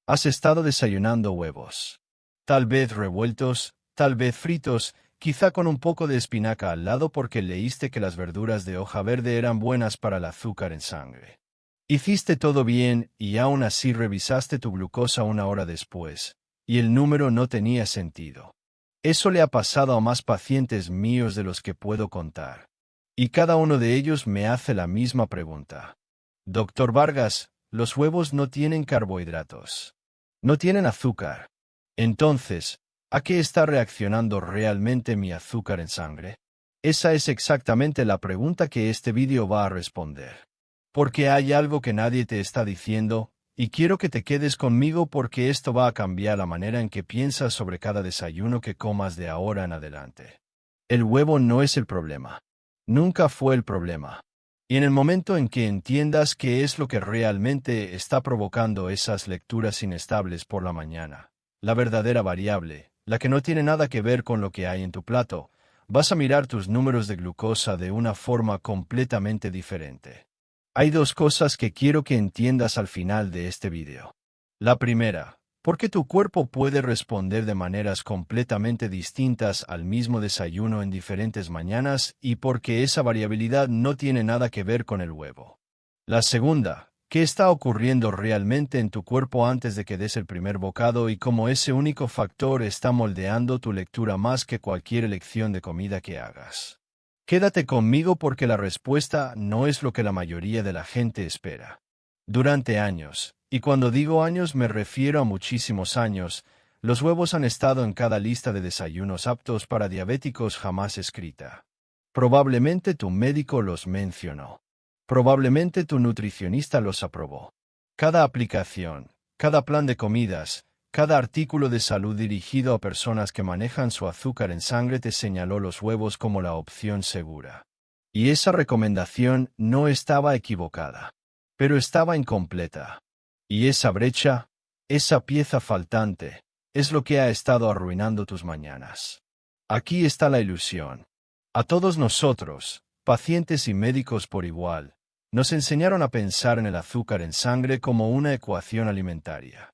Has estado desayunando huevos. Tal vez revueltos, tal vez fritos, quizá con un poco de espinaca al lado porque leíste que las verduras de hoja verde eran buenas para el azúcar en sangre. Hiciste todo bien y aún así revisaste tu glucosa una hora después, y el número no tenía sentido. Eso le ha pasado a más pacientes míos de los que puedo contar. Y cada uno de ellos me hace la misma pregunta. Doctor Vargas, los huevos no tienen carbohidratos. No tienen azúcar. Entonces, ¿a qué está reaccionando realmente mi azúcar en sangre? Esa es exactamente la pregunta que este vídeo va a responder. Porque hay algo que nadie te está diciendo, y quiero que te quedes conmigo porque esto va a cambiar la manera en que piensas sobre cada desayuno que comas de ahora en adelante. El huevo no es el problema. Nunca fue el problema. Y en el momento en que entiendas qué es lo que realmente está provocando esas lecturas inestables por la mañana, la verdadera variable, la que no tiene nada que ver con lo que hay en tu plato, vas a mirar tus números de glucosa de una forma completamente diferente. Hay dos cosas que quiero que entiendas al final de este vídeo. La primera, porque tu cuerpo puede responder de maneras completamente distintas al mismo desayuno en diferentes mañanas y porque esa variabilidad no tiene nada que ver con el huevo. La segunda, qué está ocurriendo realmente en tu cuerpo antes de que des el primer bocado y cómo ese único factor está moldeando tu lectura más que cualquier elección de comida que hagas. Quédate conmigo porque la respuesta no es lo que la mayoría de la gente espera. Durante años, y cuando digo años me refiero a muchísimos años, los huevos han estado en cada lista de desayunos aptos para diabéticos jamás escrita. Probablemente tu médico los mencionó. Probablemente tu nutricionista los aprobó. Cada aplicación, cada plan de comidas, cada artículo de salud dirigido a personas que manejan su azúcar en sangre te señaló los huevos como la opción segura. Y esa recomendación no estaba equivocada, pero estaba incompleta. Y esa brecha, esa pieza faltante, es lo que ha estado arruinando tus mañanas. Aquí está la ilusión. A todos nosotros, pacientes y médicos por igual, nos enseñaron a pensar en el azúcar en sangre como una ecuación alimentaria.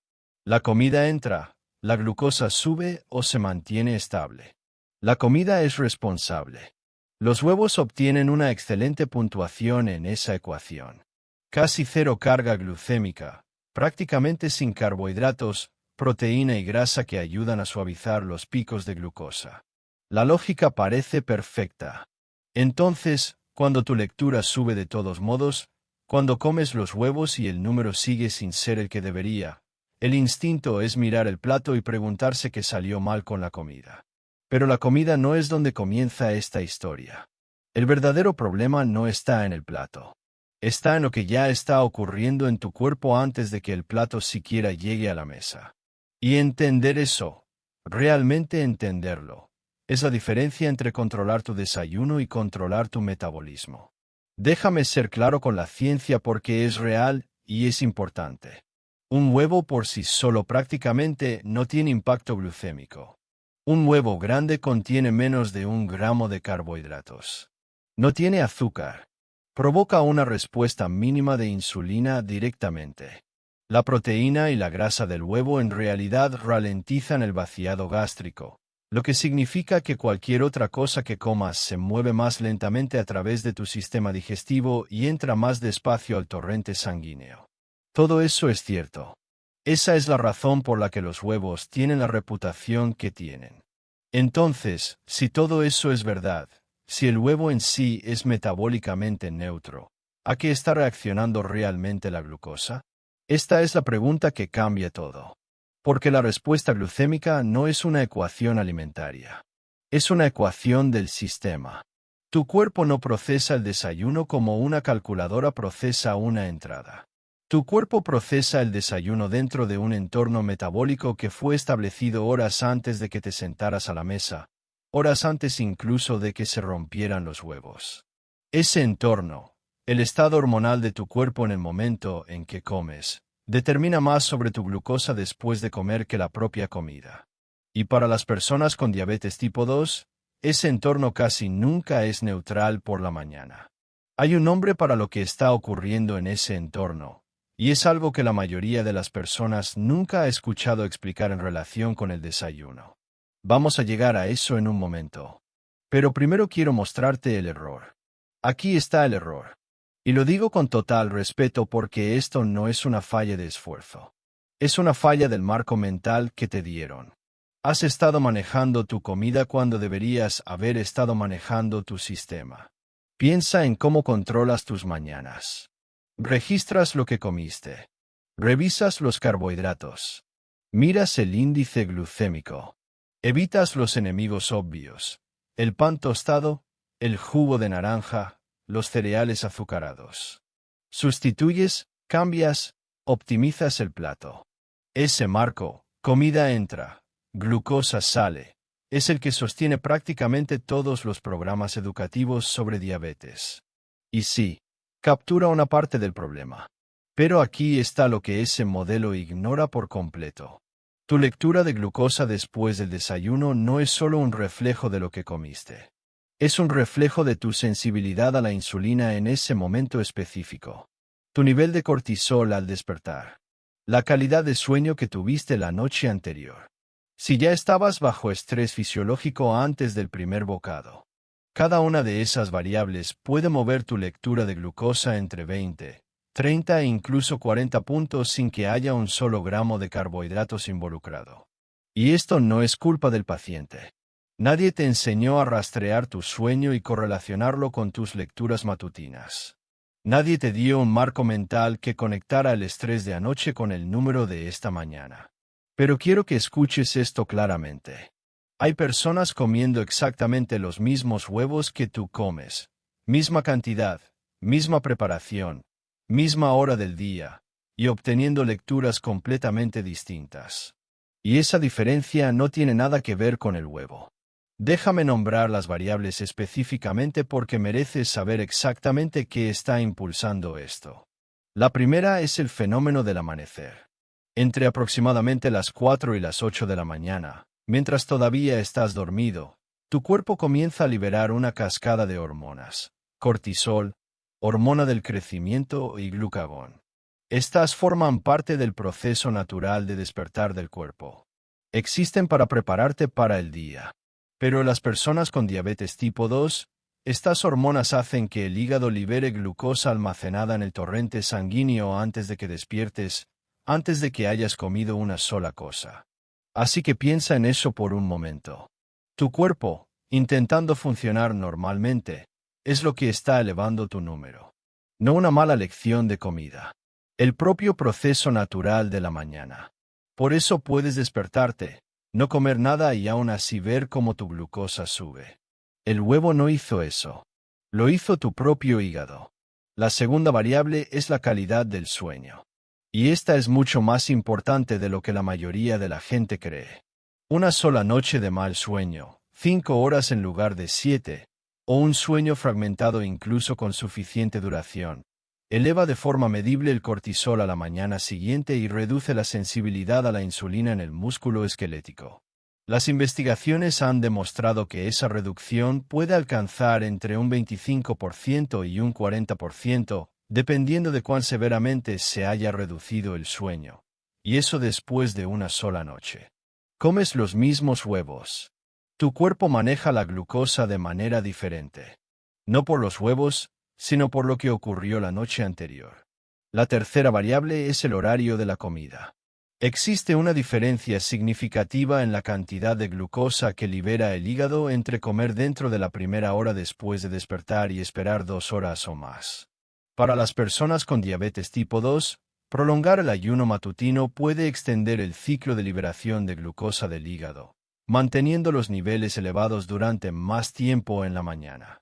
La comida entra, la glucosa sube o se mantiene estable. La comida es responsable. Los huevos obtienen una excelente puntuación en esa ecuación. Casi cero carga glucémica, prácticamente sin carbohidratos, proteína y grasa que ayudan a suavizar los picos de glucosa. La lógica parece perfecta. Entonces, cuando tu lectura sube de todos modos, cuando comes los huevos y el número sigue sin ser el que debería, el instinto es mirar el plato y preguntarse qué salió mal con la comida. Pero la comida no es donde comienza esta historia. El verdadero problema no está en el plato. Está en lo que ya está ocurriendo en tu cuerpo antes de que el plato siquiera llegue a la mesa. Y entender eso, realmente entenderlo, es la diferencia entre controlar tu desayuno y controlar tu metabolismo. Déjame ser claro con la ciencia porque es real y es importante. Un huevo por sí solo prácticamente no tiene impacto glucémico. Un huevo grande contiene menos de 1 gramo de carbohidratos. No tiene azúcar. Provoca una respuesta mínima de insulina directamente. La proteína y la grasa del huevo en realidad ralentizan el vaciado gástrico, lo que significa que cualquier otra cosa que comas se mueve más lentamente a través de tu sistema digestivo y entra más despacio al torrente sanguíneo. Todo eso es cierto. Esa es la razón por la que los huevos tienen la reputación que tienen. Entonces, si todo eso es verdad, si el huevo en sí es metabólicamente neutro, ¿a qué está reaccionando realmente la glucosa? Esta es la pregunta que cambia todo. Porque la respuesta glucémica no es una ecuación alimentaria. Es una ecuación del sistema. Tu cuerpo no procesa el desayuno como una calculadora procesa una entrada. Tu cuerpo procesa el desayuno dentro de un entorno metabólico que fue establecido horas antes de que te sentaras a la mesa, horas antes incluso de que se rompieran los huevos. Ese entorno, el estado hormonal de tu cuerpo en el momento en que comes, determina más sobre tu glucosa después de comer que la propia comida. Y para las personas con diabetes tipo 2, ese entorno casi nunca es neutral por la mañana. Hay un nombre para lo que está ocurriendo en ese entorno, Y es algo que la mayoría de las personas nunca ha escuchado explicar en relación con el desayuno. Vamos a llegar a eso en un momento. Pero primero quiero mostrarte el error. Aquí está el error. Y lo digo con total respeto porque esto no es una falla de esfuerzo. Es una falla del marco mental que te dieron. Has estado manejando tu comida cuando deberías haber estado manejando tu sistema. Piensa en cómo controlas tus mañanas. Registras lo que comiste. Revisas los carbohidratos. Miras el índice glucémico. Evitas los enemigos obvios. El pan tostado, el jugo de naranja, los cereales azucarados. Sustituyes, cambias, optimizas el plato. Ese marco, comida entra, glucosa sale, es el que sostiene prácticamente todos los programas educativos sobre diabetes. Y sí, captura una parte del problema. Pero aquí está lo que ese modelo ignora por completo. Tu lectura de glucosa después del desayuno no es solo un reflejo de lo que comiste. Es un reflejo de tu sensibilidad a la insulina en ese momento específico. Tu nivel de cortisol al despertar. La calidad de sueño que tuviste la noche anterior. Si ya estabas bajo estrés fisiológico antes del primer bocado. Cada una de esas variables puede mover tu lectura de glucosa entre 20, 30 e incluso 40 puntos sin que haya un solo gramo de carbohidratos involucrado. Y esto no es culpa del paciente. Nadie te enseñó a rastrear tu sueño y correlacionarlo con tus lecturas matutinas. Nadie te dio un marco mental que conectara el estrés de anoche con el número de esta mañana. Pero quiero que escuches esto claramente. Hay personas comiendo exactamente los mismos huevos que tú comes. Misma cantidad, misma preparación, misma hora del día, y obteniendo lecturas completamente distintas. Y esa diferencia no tiene nada que ver con el huevo. Déjame nombrar las variables específicamente porque mereces saber exactamente qué está impulsando esto. La primera es el fenómeno del amanecer. Entre aproximadamente las 4 y las 8 de la mañana, mientras todavía estás dormido, tu cuerpo comienza a liberar una cascada de hormonas: cortisol, hormona del crecimiento y glucagón. Estas forman parte del proceso natural de despertar del cuerpo. Existen para prepararte para el día. Pero las personas con diabetes tipo 2, estas hormonas hacen que el hígado libere glucosa almacenada en el torrente sanguíneo antes de que despiertes, antes de que hayas comido una sola cosa. Así que piensa en eso por un momento. Tu cuerpo, intentando funcionar normalmente, es lo que está elevando tu número. No una mala lección de comida. El propio proceso natural de la mañana. Por eso puedes despertarte, no comer nada y aún así ver cómo tu glucosa sube. El huevo no hizo eso. Lo hizo tu propio hígado. La segunda variable es la calidad del sueño. Y esta es mucho más importante de lo que la mayoría de la gente cree. Una sola noche de mal sueño, 5 horas en lugar de 7, o un sueño fragmentado incluso con suficiente duración, eleva de forma medible el cortisol a la mañana siguiente y reduce la sensibilidad a la insulina en el músculo esquelético. Las investigaciones han demostrado que esa reducción puede alcanzar entre un 25% y un 40%, dependiendo de cuán severamente se haya reducido el sueño. Y eso después de una sola noche. Comes los mismos huevos. Tu cuerpo maneja la glucosa de manera diferente. No por los huevos, sino por lo que ocurrió la noche anterior. La tercera variable es el horario de la comida. Existe una diferencia significativa en la cantidad de glucosa que libera el hígado entre comer dentro de la primera hora después de despertar y esperar 2 horas o más. Para las personas con diabetes tipo 2, prolongar el ayuno matutino puede extender el ciclo de liberación de glucosa del hígado, manteniendo los niveles elevados durante más tiempo en la mañana.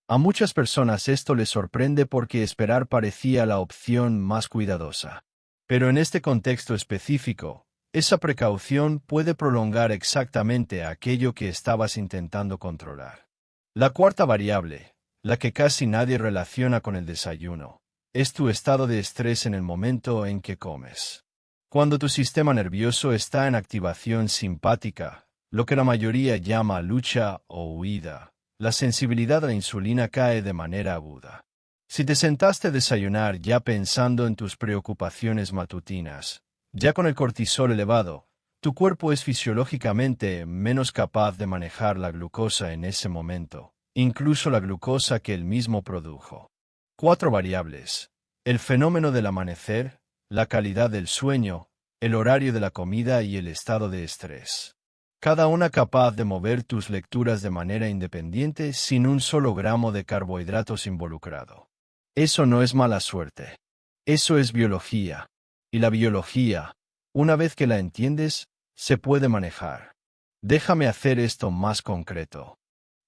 A muchas personas esto les sorprende porque esperar parecía la opción más cuidadosa. Pero en este contexto específico, esa precaución puede prolongar exactamente aquello que estabas intentando controlar. La cuarta variable, la que casi nadie relaciona con el desayuno, es tu estado de estrés en el momento en que comes. Cuando tu sistema nervioso está en activación simpática, lo que la mayoría llama lucha o huida, la sensibilidad a la insulina cae de manera aguda. Si te sentaste a desayunar ya pensando en tus preocupaciones matutinas, ya con el cortisol elevado, tu cuerpo es fisiológicamente menos capaz de manejar la glucosa en ese momento, incluso la glucosa que él mismo produjo. 4 variables: el fenómeno del amanecer, la calidad del sueño, el horario de la comida y el estado de estrés. Cada una capaz de mover tus lecturas de manera independiente sin un solo gramo de carbohidratos involucrado. Eso no es mala suerte. Eso es biología. Y la biología, una vez que la entiendes, se puede manejar. Déjame hacer esto más concreto.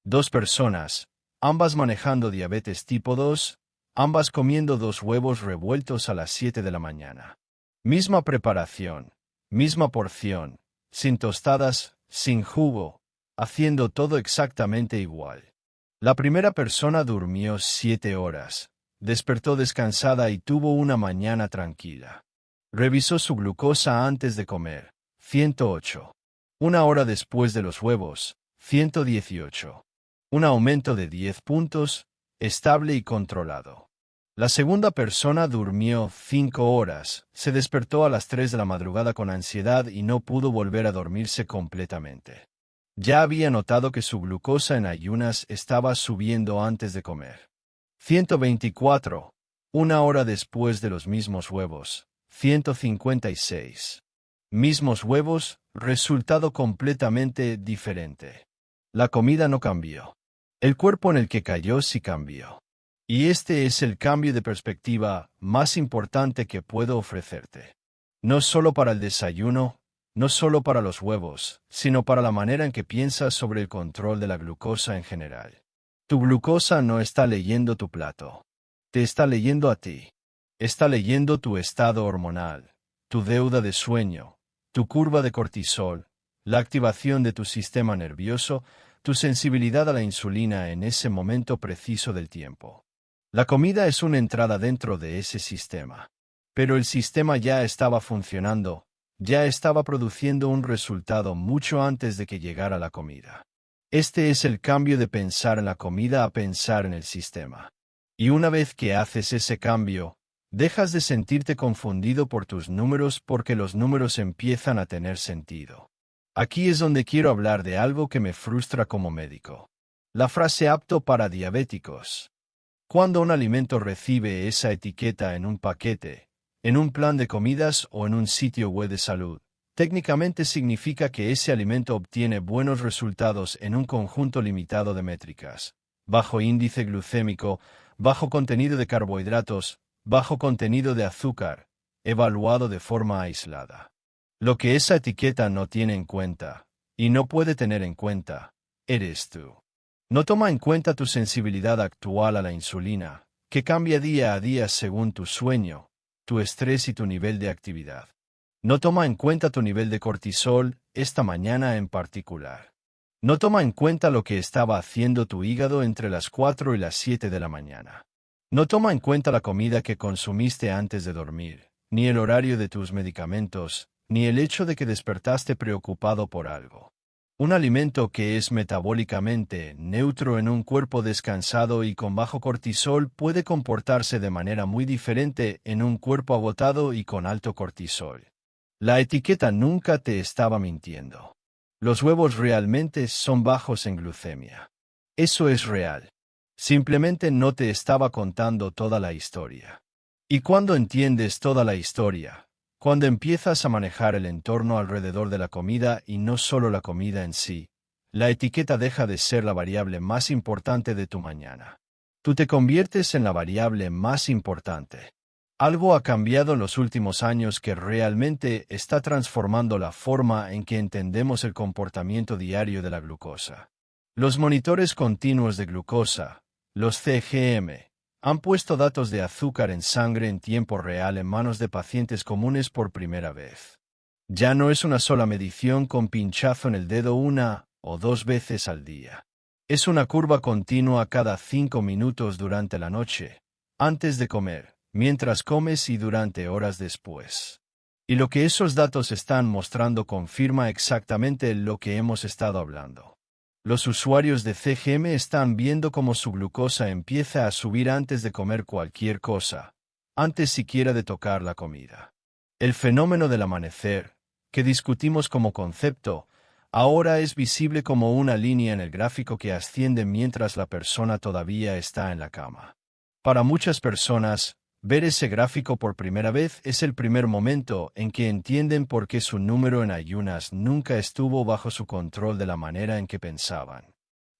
2 personas, ambas manejando diabetes tipo 2, ambas comiendo 2 huevos revueltos a las 7 de la mañana. Misma preparación, misma porción, sin tostadas, sin jugo, haciendo todo exactamente igual. La primera persona durmió 7 horas, despertó descansada y tuvo una mañana tranquila. Revisó su glucosa antes de comer, 108. Una hora después de los huevos, 118. Un aumento de 10 puntos, estable y controlado. La segunda persona durmió 5 horas, se despertó a las 3 de la madrugada con ansiedad y no pudo volver a dormirse completamente. Ya había notado que su glucosa en ayunas estaba subiendo antes de comer. 124. Una hora después de los mismos huevos, 156. Mismos huevos, resultado completamente diferente. La comida no cambió. El cuerpo en el que cayó sí cambió. Y este es el cambio de perspectiva más importante que puedo ofrecerte. No solo para el desayuno, no solo para los huevos, sino para la manera en que piensas sobre el control de la glucosa en general. Tu glucosa no está leyendo tu plato. Te está leyendo a ti. Está leyendo tu estado hormonal, tu deuda de sueño, tu curva de cortisol, la activación de tu sistema nervioso, tu sensibilidad a la insulina en ese momento preciso del tiempo. La comida es una entrada dentro de ese sistema. Pero el sistema ya estaba funcionando, ya estaba produciendo un resultado mucho antes de que llegara la comida. Este es el cambio de pensar en la comida a pensar en el sistema. Y una vez que haces ese cambio, dejas de sentirte confundido por tus números porque los números empiezan a tener sentido. Aquí es donde quiero hablar de algo que me frustra como médico. La frase apto para diabéticos. Cuando un alimento recibe esa etiqueta en un paquete, en un plan de comidas o en un sitio web de salud, técnicamente significa que ese alimento obtiene buenos resultados en un conjunto limitado de métricas: bajo índice glucémico, bajo contenido de carbohidratos, bajo contenido de azúcar, evaluado de forma aislada. Lo que esa etiqueta no tiene en cuenta, y no puede tener en cuenta, eres tú. No toma en cuenta tu sensibilidad actual a la insulina, que cambia día a día según tu sueño, tu estrés y tu nivel de actividad. No toma en cuenta tu nivel de cortisol, esta mañana en particular. No toma en cuenta lo que estaba haciendo tu hígado entre las 4 y las 7 de la mañana. No toma en cuenta la comida que consumiste antes de dormir, ni el horario de tus medicamentos, ni el hecho de que despertaste preocupado por algo. Un alimento que es metabólicamente neutro en un cuerpo descansado y con bajo cortisol puede comportarse de manera muy diferente en un cuerpo agotado y con alto cortisol. La etiqueta nunca te estaba mintiendo. Los huevos realmente son bajos en glucemia. Eso es real. Simplemente no te estaba contando toda la historia. Y cuando entiendes toda la historia, cuando empiezas a manejar el entorno alrededor de la comida y no solo la comida en sí, la etiqueta deja de ser la variable más importante de tu mañana. Tú te conviertes en la variable más importante. Algo ha cambiado en los últimos años que realmente está transformando la forma en que entendemos el comportamiento diario de la glucosa. Los monitores continuos de glucosa, los CGM, han puesto datos de azúcar en sangre en tiempo real en manos de pacientes comunes por primera vez. Ya no es una sola medición con pinchazo en el dedo 1 o 2 veces al día. Es una curva continua cada 5 minutos durante la noche, antes de comer, mientras comes y durante horas después. Y lo que esos datos están mostrando confirma exactamente lo que hemos estado hablando. Los usuarios de CGM están viendo cómo su glucosa empieza a subir antes de comer cualquier cosa, antes siquiera de tocar la comida. El fenómeno del amanecer, que discutimos como concepto, ahora es visible como una línea en el gráfico que asciende mientras la persona todavía está en la cama. Para muchas personas, ver ese gráfico por primera vez es el primer momento en que entienden por qué su número en ayunas nunca estuvo bajo su control de la manera en que pensaban.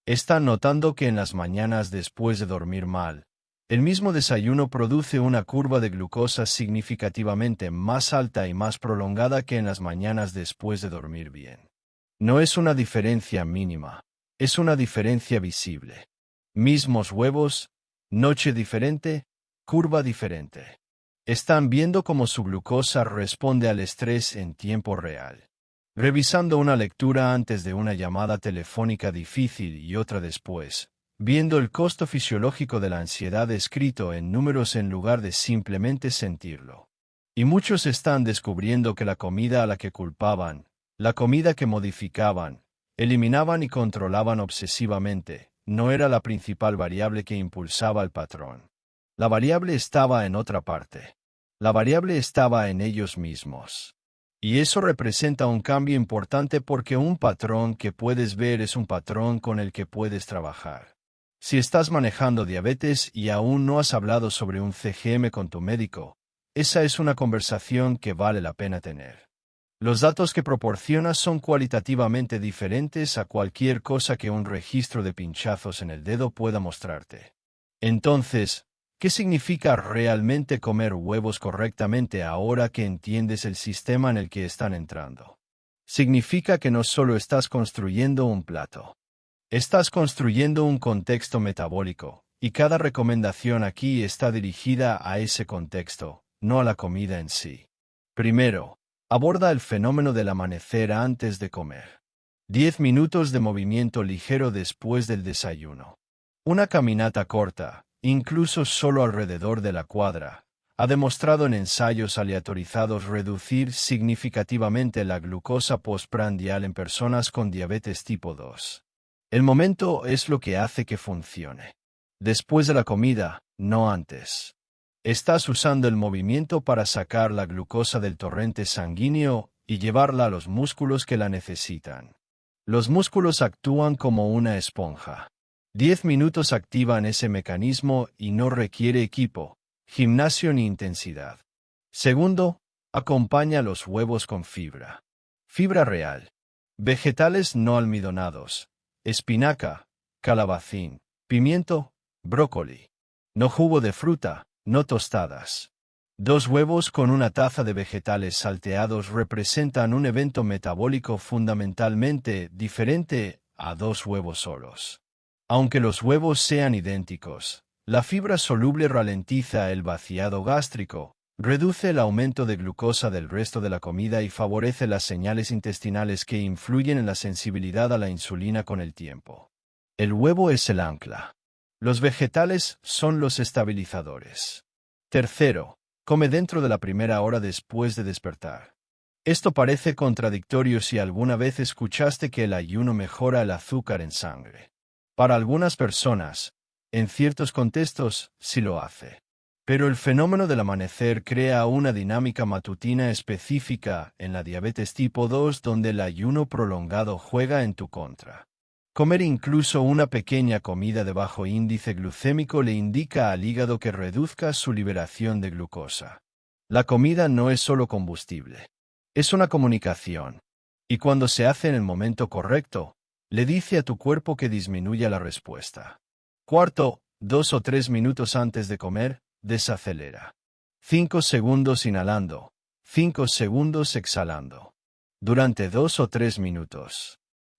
Están notando que en las mañanas después de dormir mal, el mismo desayuno produce una curva de glucosa significativamente más alta y más prolongada que en las mañanas después de dormir bien. No es una diferencia mínima, es una diferencia visible. Mismos huevos, noche diferente, curva diferente. Están viendo cómo su glucosa responde al estrés en tiempo real. Revisando una lectura antes de una llamada telefónica difícil y otra después, viendo el costo fisiológico de la ansiedad escrito en números en lugar de simplemente sentirlo. Y muchos están descubriendo que la comida a la que culpaban, la comida que modificaban, eliminaban y controlaban obsesivamente, no era la principal variable que impulsaba el patrón. La variable estaba en otra parte. La variable estaba en ellos mismos. Y eso representa un cambio importante porque un patrón que puedes ver es un patrón con el que puedes trabajar. Si estás manejando diabetes y aún no has hablado sobre un CGM con tu médico, esa es una conversación que vale la pena tener. Los datos que proporcionas son cualitativamente diferentes a cualquier cosa que un registro de pinchazos en el dedo pueda mostrarte. Entonces, ¿qué significa realmente comer huevos correctamente ahora que entiendes el sistema en el que están entrando? Significa que no solo estás construyendo un plato. Estás construyendo un contexto metabólico, y cada recomendación aquí está dirigida a ese contexto, no a la comida en sí. Primero, aborda el fenómeno del amanecer antes de comer. 10 minutos de movimiento ligero después del desayuno. Una caminata corta, incluso solo alrededor de la cuadra, ha demostrado en ensayos aleatorizados reducir significativamente la glucosa postprandial en personas con diabetes tipo 2. El momento es lo que hace que funcione. Después de la comida, no antes. Estás usando el movimiento para sacar la glucosa del torrente sanguíneo y llevarla a los músculos que la necesitan. Los músculos actúan como una esponja. 10 minutos activan ese mecanismo y no requiere equipo, gimnasio ni intensidad. Segundo, acompaña los huevos con fibra. Fibra real. Vegetales no almidonados. Espinaca, calabacín, pimiento, brócoli. No jugo de fruta, no tostadas. 2 huevos con una taza de vegetales salteados representan un evento metabólico fundamentalmente diferente a 2 huevos solos. Aunque los huevos sean idénticos, la fibra soluble ralentiza el vaciado gástrico, reduce el aumento de glucosa del resto de la comida y favorece las señales intestinales que influyen en la sensibilidad a la insulina con el tiempo. El huevo es el ancla. Los vegetales son los estabilizadores. Tercero, come dentro de la primera hora después de despertar. Esto parece contradictorio si alguna vez escuchaste que el ayuno mejora el azúcar en sangre. Para algunas personas, en ciertos contextos, sí lo hace. Pero el fenómeno del amanecer crea una dinámica matutina específica en la diabetes tipo 2 donde el ayuno prolongado juega en tu contra. Comer incluso una pequeña comida de bajo índice glucémico le indica al hígado que reduzca su liberación de glucosa. La comida no es solo combustible. Es una comunicación. Y cuando se hace en el momento correcto, le dice a tu cuerpo que disminuya la respuesta. Cuarto, 2 o 3 minutos antes de comer, desacelera. 5 segundos inhalando. 5 segundos exhalando. Durante 2 o 3 minutos.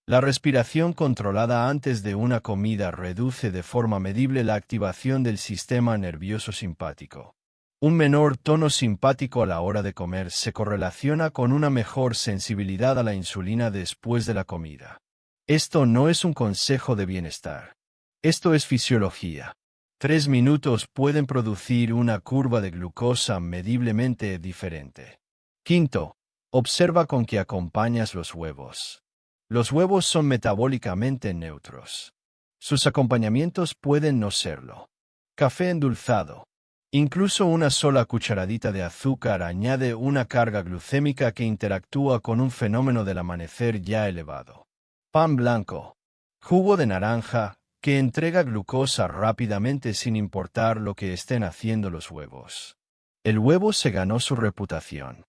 La respiración controlada antes de una comida reduce de forma medible la activación del sistema nervioso simpático. Un menor tono simpático a la hora de comer se correlaciona con una mejor sensibilidad a la insulina después de la comida. Esto no es un consejo de bienestar. Esto es fisiología. 3 minutos pueden producir una curva de glucosa mediblemente diferente. Quinto, observa con qué acompañas los huevos. Los huevos son metabólicamente neutros. Sus acompañamientos pueden no serlo. Café endulzado. Incluso una sola cucharadita de azúcar añade una carga glucémica que interactúa con un fenómeno del amanecer ya elevado. Pan blanco. Jugo de naranja, que entrega glucosa rápidamente sin importar lo que estén haciendo los huevos. El huevo se ganó su reputación.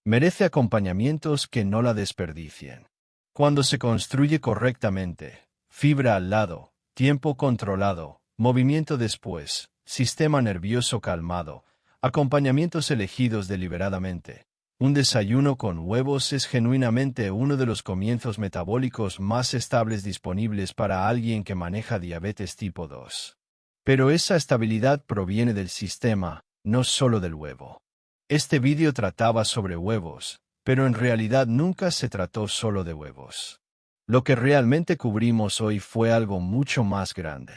Merece acompañamientos que no la desperdicien. Cuando se construye correctamente, fibra al lado, tiempo controlado, movimiento después, sistema nervioso calmado, acompañamientos elegidos deliberadamente. Un desayuno con huevos es genuinamente uno de los comienzos metabólicos más estables disponibles para alguien que maneja diabetes tipo 2. Pero esa estabilidad proviene del sistema, no solo del huevo. Este vídeo trataba sobre huevos, pero en realidad nunca se trató solo de huevos. Lo que realmente cubrimos hoy fue algo mucho más grande.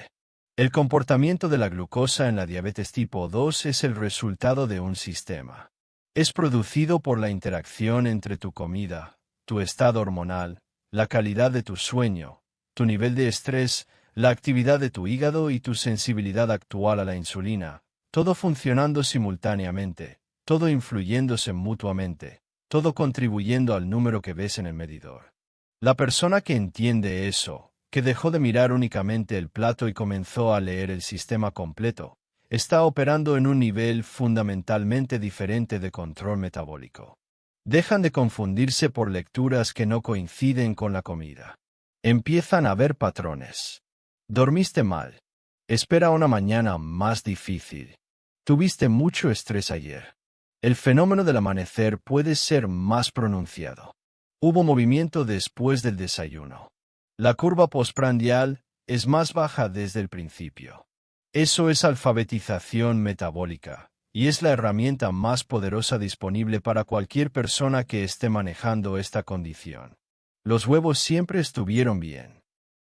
El comportamiento de la glucosa en la diabetes tipo 2 es el resultado de un sistema. Es producido por la interacción entre tu comida, tu estado hormonal, la calidad de tu sueño, tu nivel de estrés, la actividad de tu hígado y tu sensibilidad actual a la insulina, todo funcionando simultáneamente, todo influyéndose mutuamente, todo contribuyendo al número que ves en el medidor. La persona que entiende eso, que dejó de mirar únicamente el plato y comenzó a leer el sistema completo, está operando en un nivel fundamentalmente diferente de control metabólico. Dejan de confundirse por lecturas que no coinciden con la comida. Empiezan a ver patrones. Dormiste mal. Espera una mañana más difícil. Tuviste mucho estrés ayer. El fenómeno del amanecer puede ser más pronunciado. Hubo movimiento después del desayuno. La curva postprandial es más baja desde el principio. Eso es alfabetización metabólica, y es la herramienta más poderosa disponible para cualquier persona que esté manejando esta condición. Los huevos siempre estuvieron bien.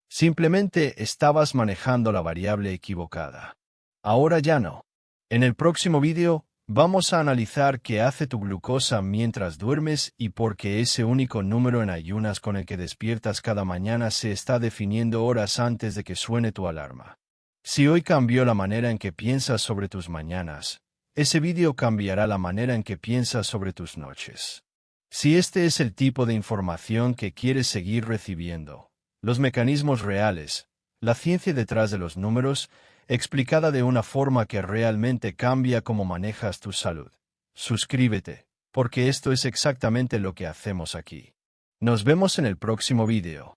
Simplemente estabas manejando la variable equivocada. Ahora ya no. En el próximo vídeo, vamos a analizar qué hace tu glucosa mientras duermes y por qué ese único número en ayunas con el que despiertas cada mañana se está definiendo horas antes de que suene tu alarma. Si hoy cambió la manera en que piensas sobre tus mañanas, ese vídeo cambiará la manera en que piensas sobre tus noches. Si este es el tipo de información que quieres seguir recibiendo, los mecanismos reales, la ciencia detrás de los números, explicada de una forma que realmente cambia cómo manejas tu salud. Suscríbete, porque esto es exactamente lo que hacemos aquí. Nos vemos en el próximo vídeo.